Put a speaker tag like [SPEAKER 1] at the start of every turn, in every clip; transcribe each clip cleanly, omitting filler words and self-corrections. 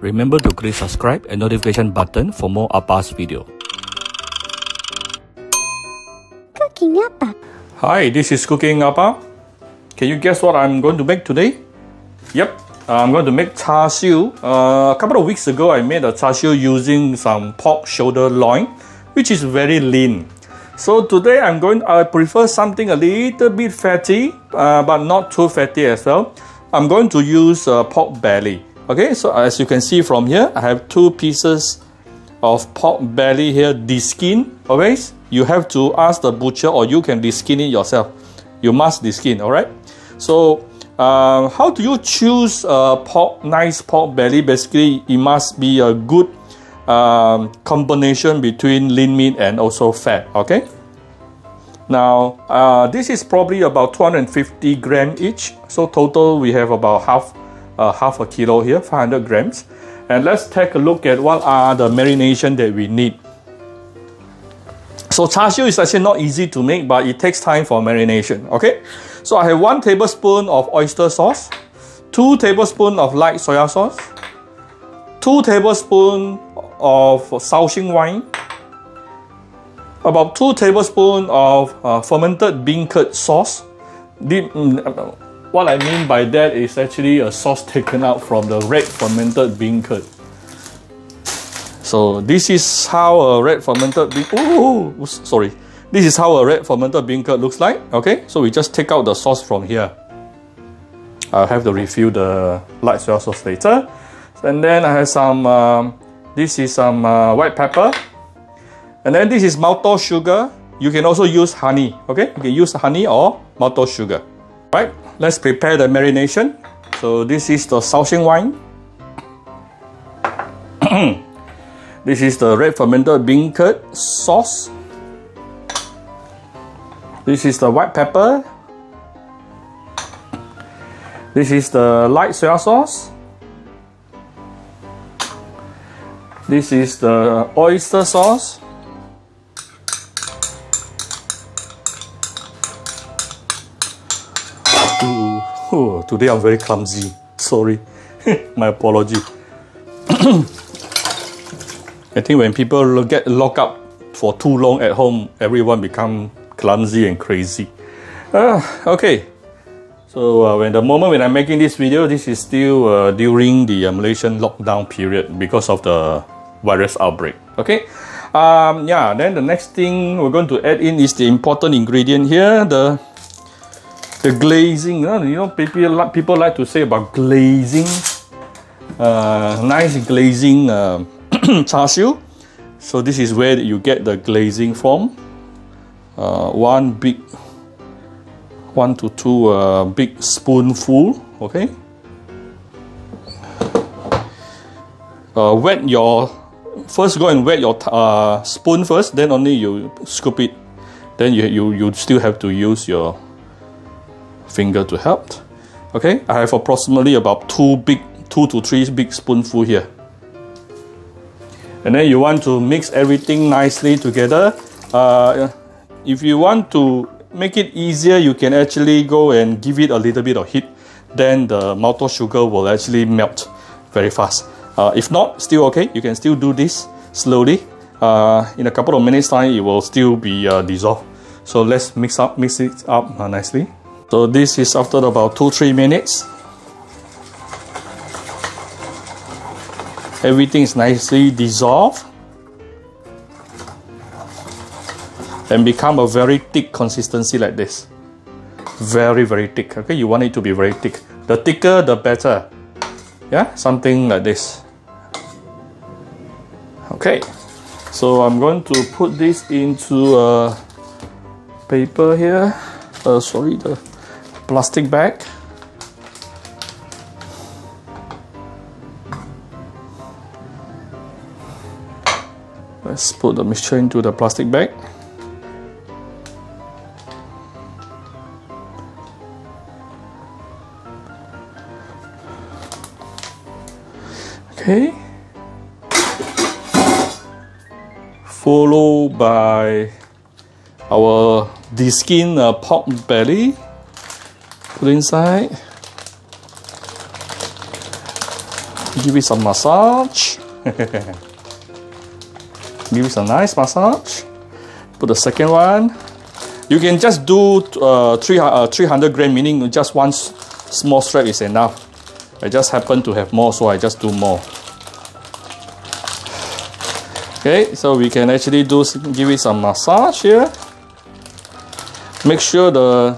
[SPEAKER 1] Remember to click subscribe and notification button for more Appa's video.
[SPEAKER 2] Cooking Appa.
[SPEAKER 3] Hi, this is Cooking Appa. Can you guess what I'm going to make today? Yep, I'm going to make char siew. A couple of weeks ago, I made a char siew using some pork shoulder loin, which is very lean. So today I prefer something a little bit fatty, but not too fatty as well. I'm going to use pork belly. Okay, so as you can see from here, I have 2 pieces of pork belly here, deskin. Always, you have to ask the butcher, or you can deskin it yourself. You must deskin, alright? So, how do you choose nice pork belly? Basically, it must be a good combination between lean meat and also fat, okay? Now, this is probably about 250 grams each. So total, we have about half a kilo here, 500 grams. And let's take a look at what are the marination that we need. So char siew is actually not easy to make, but it takes time for marination, okay? So I have 1 tablespoon of oyster sauce, 2 tablespoons of light soya sauce, 2 tablespoons of Shaoxing wine, about 2 tablespoons of fermented bean curd sauce. What I mean by that is actually a sauce taken out from the red fermented bean curd. So this is how a red fermented bean. This is how a red fermented bean curd looks like. Okay, so we just take out the sauce from here. I'll have to refill the light soya sauce later. And then I have some. This is some white pepper. And then this is maltose sugar. You can also use honey. Okay, you can use honey or maltose sugar. Right, let's prepare the marination. So this is the Shaoxing wine. This is the red fermented bean curd sauce. This is the white pepper. This is the light soya sauce. This is the oyster sauce. Oh, today I'm very clumsy. Sorry. My apology. I think when people get locked up for too long at home, everyone become clumsy and crazy. Okay. So when I'm making this video, this is still during the Malaysian lockdown period because of the virus outbreak. Okay. Yeah. Then the next thing we're going to add in is the important ingredient here, the glazing. You know, people like to say about glazing. Nice glazing char siew. So this is where you get the glazing from. 1 to 2 big spoonful. Okay. First go and wet your spoon first. Then only you scoop it. Then you still have to use your finger to help. Okay, I have approximately about 2 to 3 big spoonful here. And then you want to mix everything nicely together. If you want to make it easier, you can actually go and give it a little bit of heat. Then the maltose sugar will actually melt very fast. If not, still okay. You can still do this slowly. In a couple of minutes time, it will still be dissolved. So let's mix it up nicely. So this is after about 2-3 minutes. Everything is nicely dissolved and become a very thick consistency like this. Very, very thick. Okay, you want it to be very thick. The thicker, the better. Yeah, something like this. Okay, so I'm going to put this into a paper here. The plastic bag. Let's put the mixture into the plastic bag. Okay. Followed by our deskin pork belly. Put inside. Give it some massage. Give it a nice massage. Put the second one. You can just do 300 gram, meaning just one small strap is enough. I just happen to have more, so I just do more. Okay, so we can actually give it some massage here. Make sure the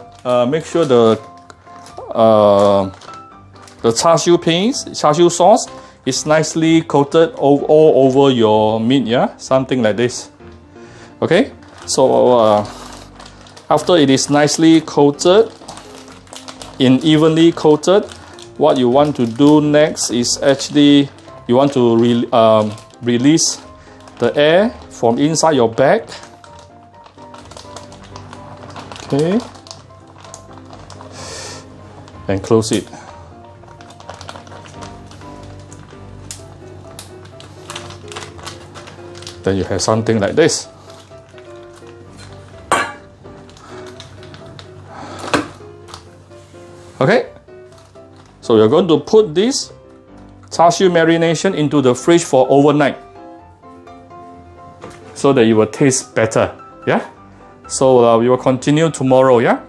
[SPEAKER 3] char siu sauce is nicely coated all over your meat, yeah, something like this. Okay, so after it is nicely coated, evenly coated, what you want to do next is actually you want to release the air from inside your bag. Okay, and close it. Then you have something like this. Okay, so you're going to put this char siu marination into the fridge for overnight, so that it will taste better. Yeah. So we will continue tomorrow. Yeah.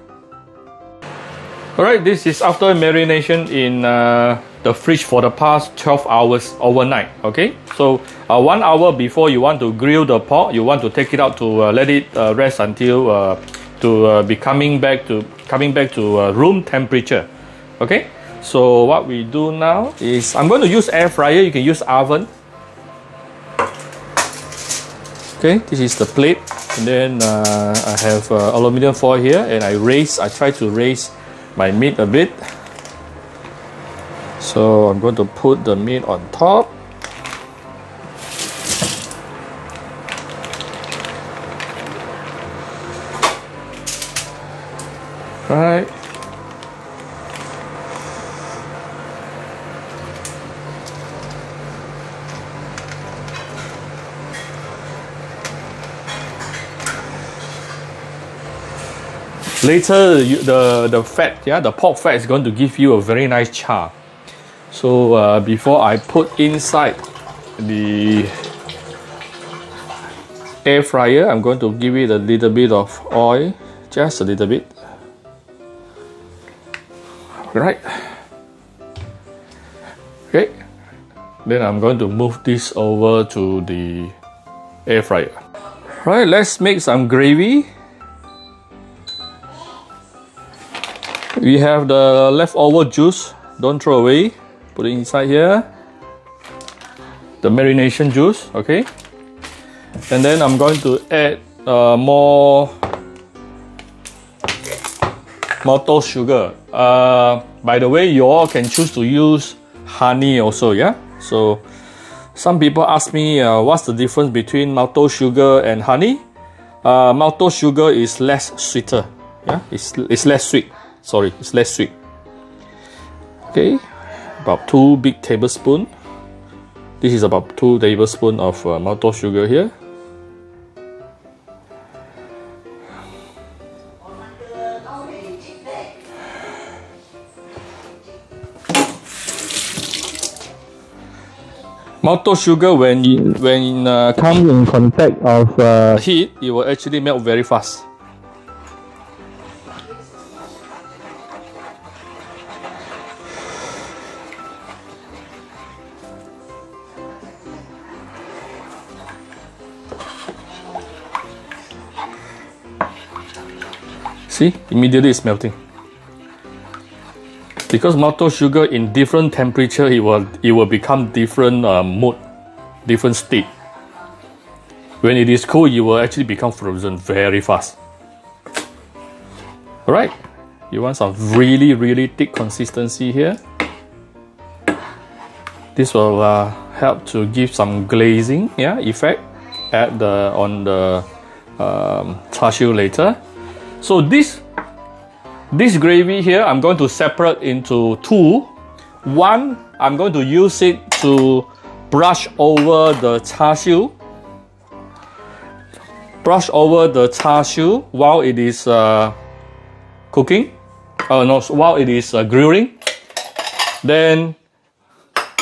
[SPEAKER 3] All right. This is after marination in the fridge for the past 12 hours overnight. Okay. So 1 hour before you want to grill the pork, you want to take it out to let it rest until be coming back to room temperature. Okay. So what we do now is I'm going to use air fryer. You can use oven. Okay, this is the plate, and then I have aluminum foil here, and I try to raise my meat a bit. So I'm going to put the meat on top. Right. Later, the fat, yeah, the pork fat is going to give you a very nice char. So before I put inside the air fryer, I'm going to give it a little bit of oil, just a little bit. Right. Okay. Then I'm going to move this over to the air fryer. Right, let's make some gravy. We have the leftover juice, don't throw away, put it inside here. The marination juice, okay? And then I'm going to add more Maltose sugar. By the way, you all can choose to use honey also, yeah? So some people ask me what's the difference between Maltose sugar and honey. Maltose sugar is less sweeter, yeah? It's less sweet. Sorry, it's less sweet. Okay, about 2 big tablespoons. This is about 2 tablespoons of maltose sugar here. Maltose sugar, when comes in contact of heat, it will actually melt very fast. See, immediately it's melting. Because maltose sugar in different temperature, it will become different mood, different state. When it is cold, it will actually become frozen very fast. Alright, you want some really thick consistency here. This will help to give some glazing, yeah, effect on the char siu later. So this gravy here, I'm going to separate into 2. One, I'm going to use it to brush over the char siu. Brush over the char siu while it is cooking. While it is grilling. Then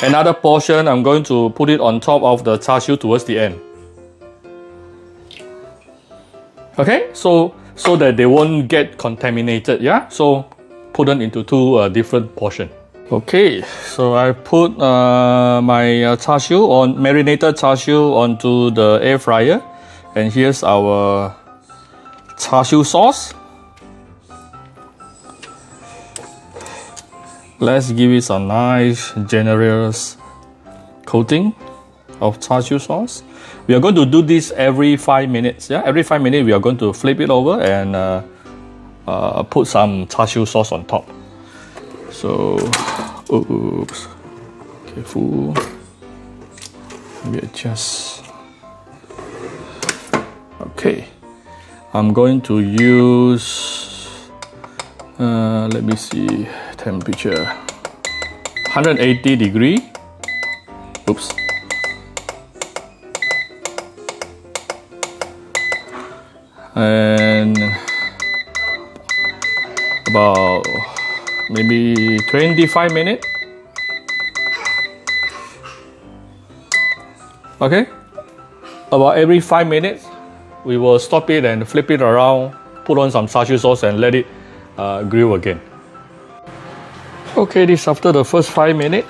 [SPEAKER 3] Another portion, I'm going to put it on top of the char siu towards the end. Okay, so that they won't get contaminated, yeah? So put them into two different portions. Okay, so I put my char siu on marinated char siu onto the air fryer, and here's our char siu sauce. Let's give it a nice generous coating of char siu sauce. We are going to do this every 5 minutes. Yeah, every 5 minutes we are going to flip it over and put some char siu sauce on top. So, oops, careful. We adjust. Okay, I'm going to use. Let me see. Temperature 180 degree. Oops. And about maybe 25 minutes. Okay, about every 5 minutes we will stop it and flip it around, put on some char siu sauce and let it grill again. Okay, this after the first 5 minutes.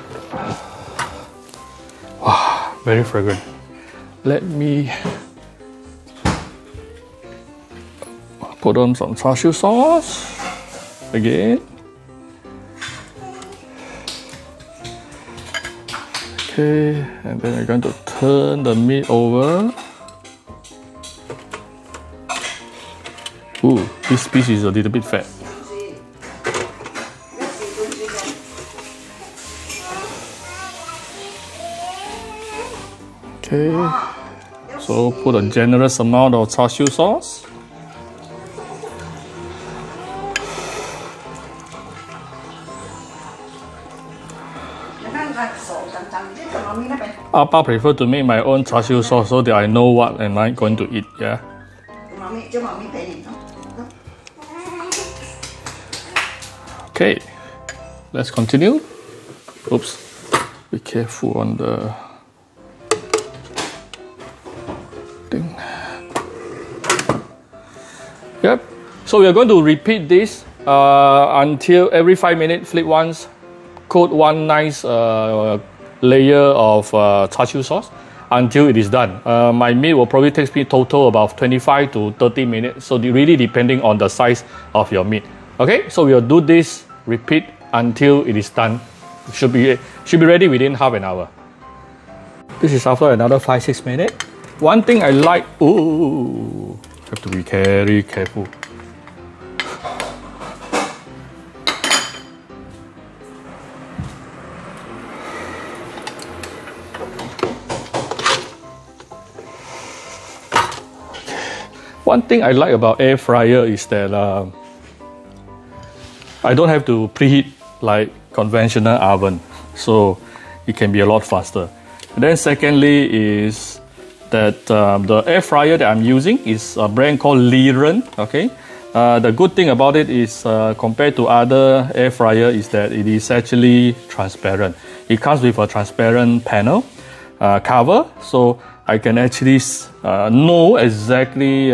[SPEAKER 3] Wow, very fragrant. Let me put on some char siu sauce again. Okay, and then I'm going to turn the meat over. Ooh, this piece is a little bit fat. Okay, so put a generous amount of char siu sauce. Appa prefer to make my own char siu sauce so that I know what am I going to eat. Yeah. Okay, let's continue. Oops, be careful on the thing. Yep. So we are going to repeat this until every 5 minutes. Flip once, coat one nice layer of char siu sauce until it is done. My meat will probably take me total about 25 to 30 minutes. So really depending on the size of your meat. Okay, so we'll do this, repeat until it is done. It should be ready within half an hour. This is after another 5-6 minutes. One thing I like, ooh, have to be very careful. One thing I like about air fryer is that I don't have to preheat like conventional oven, so it can be a lot faster. And then secondly is that the air fryer that I'm using is a brand called Liren. Okay, the good thing about it is compared to other air fryer is that it is actually transparent. It comes with a transparent panel cover, so I can actually know exactly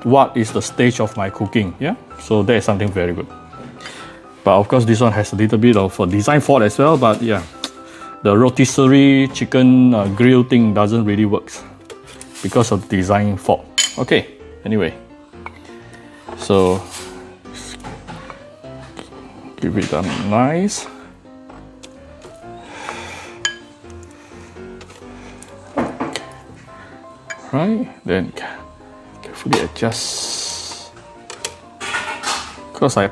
[SPEAKER 3] what is the stage of my cooking. Yeah, so that is something very good. But of course, this one has a little bit of a design fault as well. But yeah, the rotisserie chicken grill thing doesn't really work because of design fault. Okay, anyway, so give it a nice. Right, then carefully adjust. Because I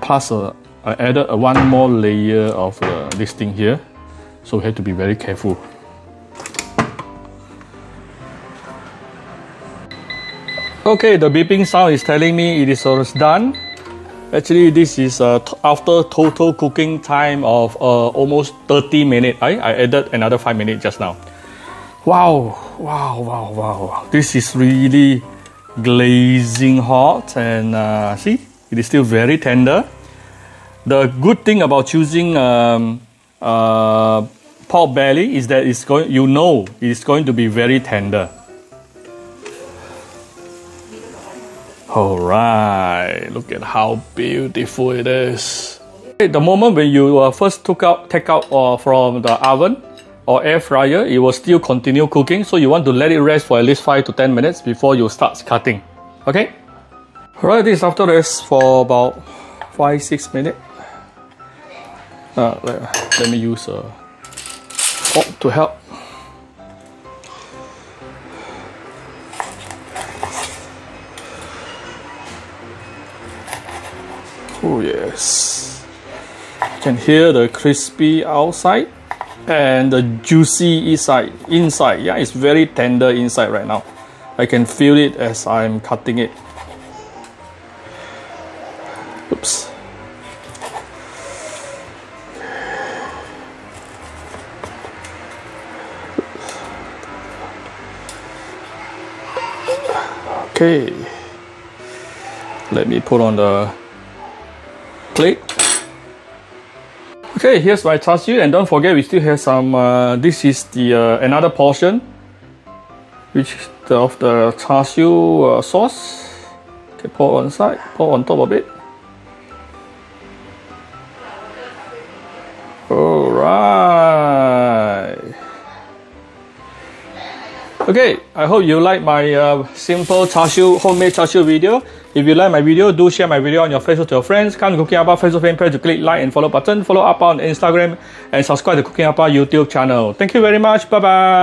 [SPEAKER 3] added one more layer of this thing here, so we have to be very careful. Okay, the beeping sound is telling me it is almost done. Actually, this is after total cooking time of almost 30 minutes. I added another 5 minutes just now. Wow, wow, wow, wow. This is really glazing hot, and see, it is still very tender. The good thing about choosing pork belly is that it's going to be very tender. Alright, look at how beautiful it is. The moment when you first take out from the oven or air fryer, it will still continue cooking, so you want to let it rest for at least 5 to 10 minutes before you start cutting. Okay? Alright, this after rest for about 5-6 minutes. Let me use a fork to help. Oh yes, you can hear the crispy outside and the juicy inside. Yeah, it's very tender inside right now. I can feel it as I'm cutting it. Oops. Okay, let me put on the plate. Okay, here's my char siu, and don't forget we still have some. This is the another portion, which of the char siu sauce. Okay, pour on side, pour on top of it. All right. Okay, I hope you like my simple homemade char siu video. If you like my video, do share my video on your Facebook to your friends. Come to Cooking Appa Facebook fan page to click like and follow button. Follow Appa on Instagram and subscribe to Cooking Appa YouTube channel. Thank you very much. Bye bye.